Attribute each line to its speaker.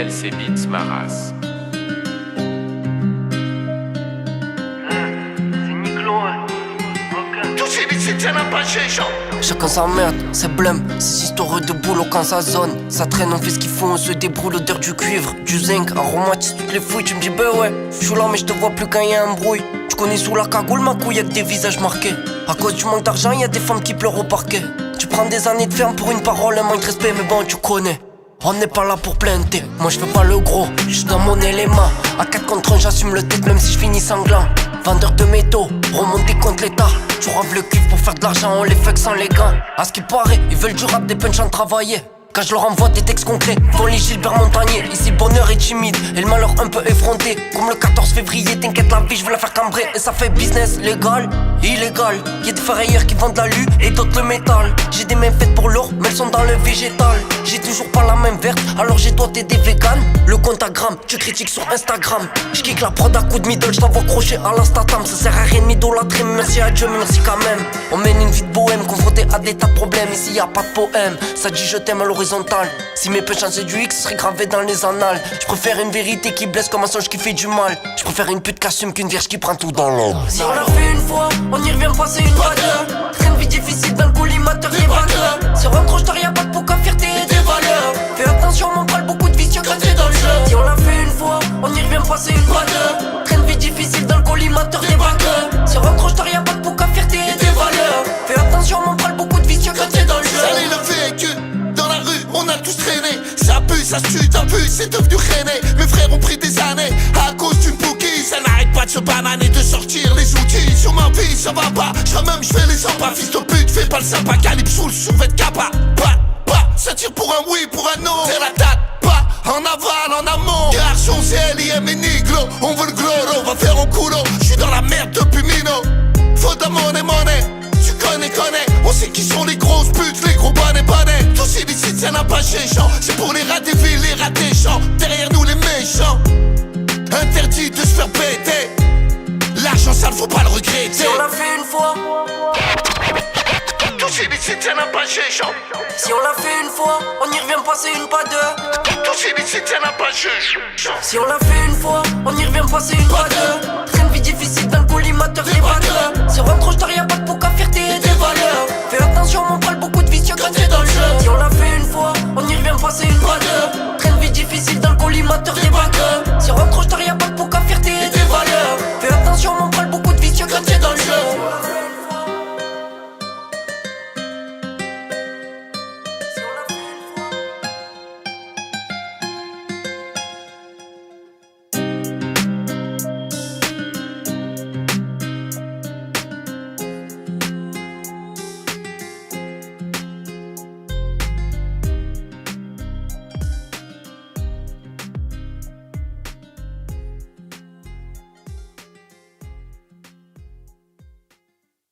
Speaker 1: TLC Beats ma race.
Speaker 2: Chacun sa merde, c'est blême, ces histoires de boulot quand ça zone. Ça traîne, on fait ce qu'il faut, on se débrouille, l'odeur du cuivre, du zinc, aromatise toutes les fouilles. Tu me dis bah ouais, je suis là mais je te vois plus quand y a un brouille. Tu connais sous la cagoule ma couille, y'a que des visages marqués. À cause du manque d'argent, y'a des femmes qui pleurent au parquet. Tu prends des années de ferme pour une parole, un manque de respect, mais bon tu connais. On n'est pas là pour plainter, moi je fais pas le gros, je suis dans mon élément. À 4 contre 1 j'assume le tête même si je finis sanglant. Vendeur de métaux, remonté contre l'état. Tu raves le cuivre pour faire de l'argent, on les fuck sans les gants. À ce qui paraît, ils veulent du rap, des punch en travailler. Quand je leur envoie des textes concrets, font les Gilbert Montagnier. Ici bonheur est timide, et le malheur un peu effronté. Comme le 14 février, t'inquiète la vie, je veux la faire cambrer. Et ça fait business, légal, illégal. Y'a des ferrailleurs qui vendent la lue et d'autres le métal. J'ai des mains faites pour l'or, mais elles sont dans le végétal. J'ai toujours pas la main verte, alors j'ai doigté des véganes. Le compte à grammes, tu critiques sur Instagram. J'kick la prod à coup de middle, j't'envoie crocher à l'instatam. Ça sert à rien de m'idolâtrer, mais merci à Dieu, mais merci quand même. On mène une vie de bohème, confronté à des tas de problèmes. Ici y'a pas de poème, ça dit je t'aime à l'horizontal. Si mes punchs c'est du X, ce serait gravé dans les annales. Je préfère une vérité qui blesse comme un songe qui fait du mal. Je préfère une pute qui assume qu'une vierge qui prend tout dans l'ombre. Si on l'a fait une fois, on y revient passer une fois deux. Train de vie difficile dans le collimateur, y'a pas que. Sur un croche y'a pas de poca, fierté et des valeurs. Fais attention, on parle beaucoup de vicieux quand t'es dans le jeu. Si on l'a fait une fois, on y revient passer une fois deux. Train de vie difficile dans le collimateur, y'a pas que. Sur un croche y'a pas de poca, fierté et des valeurs. Fais attention, on parle beaucoup de vicieux quand t'es dans le jeu.
Speaker 3: Salé le véhicule, dans la rue, on a tous traîné. Ça pue, ça se tue, t'as vu, c'est devenu rené. Mes frères ont pris des années à cause d'une bouquille. Ça n'arrête pas de se bananer, de sortir les outils. Sur ma vie, ça va pas, même je fais les sympas. Fils de pute, fais pas le sympa, calibre sous le survêt de capa. Ça tire pour un oui, pour un non. C'est la date, pas en aval, en amont. Garçon, c'est LIM et Niglo, on veut le gloro, va faire un coulo. J'suis dans la merde depuis Mino. Faut de monnaie. Tu connais, on sait qui sont les grosses putes, les gros bonnets. Tous illicites, ça n'a pas chéchant. C'est pour les rats des villes, les rats des champs. Derrière nous les méchants. Interdit de se faire péter. L'argent sale, faut pas le regretter.
Speaker 2: Si on l'a fait une fois,
Speaker 3: tous illicites, ça n'a pas chéchant.
Speaker 2: si on l'a fait une fois, on y revient passer une pas deux.
Speaker 3: Tous illicites, ça n'a pas chéchant.
Speaker 2: Si on l'a fait une fois, on y revient passer une pas deux. Train